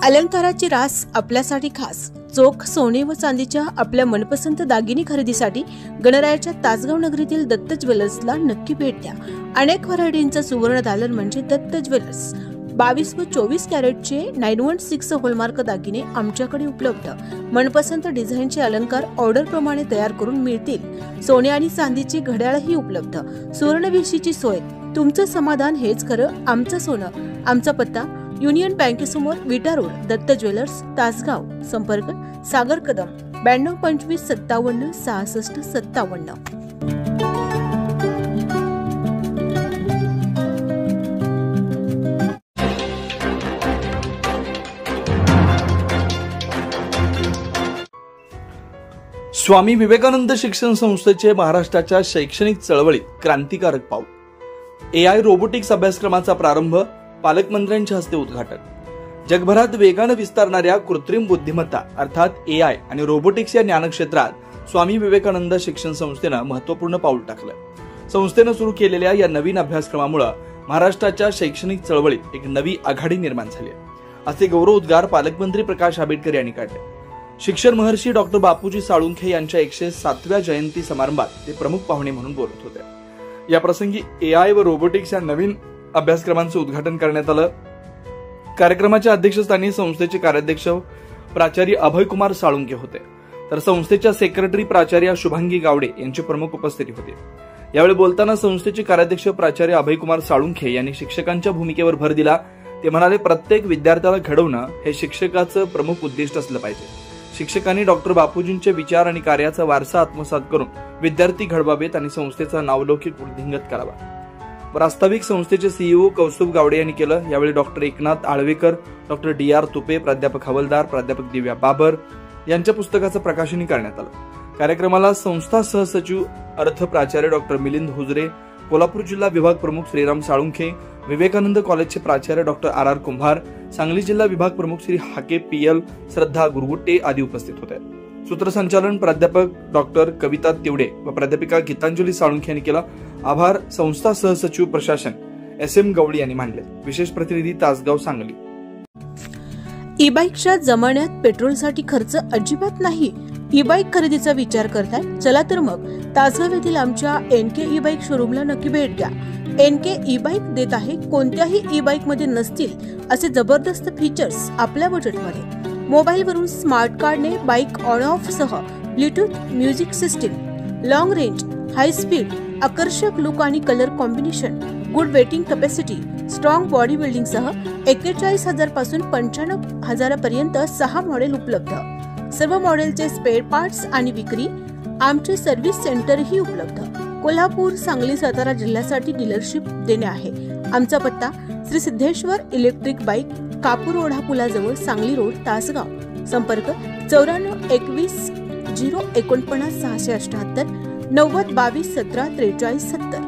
अलंकाराची रास आपल्यासाठी खास चोख सोने व चांदीच्या आपल्या मनपसंत दागिने खरेदीसाठी गणरायाच्या तासगाव नगरीतील दत्त ज्वेलर्सला नक्की भेट द्या। अनेक व्हरायटींचं सुवर्ण दालन म्हणजे दत्त ज्वेलर्स। 22 व 24 कॅरेटचे 916 हॉलमार्क दागिने आमच्याकडे उपलब्ध। मनपसंत डिझाईनचे अलंकार ऑर्डर प्रमाणे तयार करून मिळतील। सोने आणि चांदीची घड्याळही उपलब्ध। सुवर्णवेशीची सोय। तुमचं समाधान हेच खरं आमचं सोनं। आमचा पत्ता युनियन बँकेसमोर विटा रोड, दत्त ज्वेलर्स, तासगाव। संपर्क सागर कदम 92 25 57 66 57। स्वामी विवेकानंद शिक्षण संस्थेचे महाराष्ट्राच्या शैक्षणिक चळवळीत क्रांतिकारक पाऊल। AI रोबोटिक्स अभ्यासक्रमाचा प्रारंभ, पालकमंत्र्यांच्या हस्ते उद्घाटन। जगभरात वेगाने विस्तारणाऱ्या कृत्रिम बुद्धिमत्ता अर्थात AI आणि रोबोटिक्स या ज्ञानक्षेत्रात स्वामी विवेकानंद शिक्षण संस्थेनं महत्त्वपूर्ण पाऊल टाकलं। संस्थेनं सुरू केलेल्या या नवीन अभ्यासक्रमामुळे महाराष्ट्राच्या शैक्षणिक चळवळीत एक नवी आघाडी निर्माण झाली आहे, असे गौरवोद्गार पालकमंत्री प्रकाश आंबेडकर यांनी काढले। शिक्षण महर्षी डॉक्टर बापूजी साळुंखे यांच्या 107व्या जयंती समारंभात ते प्रमुख पाहुणे म्हणून बोलत होते। या प्रसंगी AI व रोबोटिक्स या नवीन अभ्यासक्रमांचं उद्घाटन करण्यात आलं। कार्यक्रमाच्या अध्यक्षस्थानी संस्थेचे कार्याध्यक्ष प्राचार्य अभयकुमार साळुंखे होते, तर संस्थेच्या सेक्रेटरी प्राचार्य शुभांगी गावडे यांची प्रमुख उपस्थिती होती। यावेळी बोलताना संस्थेचे कार्याध्यक्ष प्राचार्य अभयकुमार साळुंखे यांनी शिक्षकांच्या भूमिकेवर भर दिला। ते म्हणाले, प्रत्येक विद्यार्थ्याला घडवणं हे शिक्षकाचं प्रमुख उद्दिष्ट असलं पाहिजे। शिक्षकांनी डॉक्टर बापूजींचे विचार आणि कार्याचा वारसा आत्मसात करून विद्यार्थी घडवावेत आणि संस्थेचा नावलौकिक वृद्धिंगत करावा। प्रास्ताविक संस्थेचे CEO कौस्तुभ गावडे यांनी केलं। यावेळी doctor Eknath Alvekar, doctor DR Tupe, प्राध्यापक हवलदार, प्राध्यापक दिव्या बाबर यांच्या पुस्तकाचं प्रकाशनी करण्यात आलं। कार्यक्रमाला संस्था सहसचिव अर्थ प्राचार्य डॉक्टर मिलिंद हुजरे, कोल्हापूर जिल्हा विभाग प्रमुख श्रीराम साळुंखे, विवेकानंद कॉलेजचे प्राचार्य डॉक्टर RR कुंभार, सांगली जिल्हा विभाग प्रमुख श्री हाके PL, श्रद्धा गुरगुट्टे आदी उपस्थित होते। सूत्रसंचालन प्राध्यापक डॉक्टर कविता तिवडे व प्राध्यापिका गीतांजली साळुंखे यांनी केला। आभार संस्था सहसचिव प्रशासन SM गवळी यांनी मानले। विशेष प्रतिनिधी तासगाव सांगली। ई-बाईकच्या जमान्यात पेट्रोलसाठी खर्च अजिबात नाही। ई-बाईक खरेदीचा विचार करताय? चला तर मग तासगाव येथील आमच्या NK ई-बाईक शोरूमला नक्की भेट द्या। NK ई-बाईक देत आहे कोणत्याही ई-बाईक मध्ये नसतील असे जबरदस्त फीचर्स आपल्या बजेटमध्ये। मोबाईलवरून स्मार्ट कार्डने बाईक ऑन ऑफ सह Bluetooth music system, long range, high speed, आकर्षक लुक आणि colour combination, good waiting capacity, strong body building सह 41,000 पासून 95,000 पर्यंत 6 मॉडेल उपलब्ध। सर्व मॉडेलचे स्पेअर पार्ट्स आणि विक्री आमचे सर्व्हिस सेंटरही उपलब्ध। कोल्हापूर, सांगली, सातारा जिल्ह्यासाठी डीलरशिप देणे आहे। आमचा पत्ता श्री सिद्धेश्वर इलेक्ट्रिक बाईक, कापूर ओढा पुलाजवळ, सांगली रोड, तासगाव। संपर्क 94 21 049 678 90 22 17 43 70।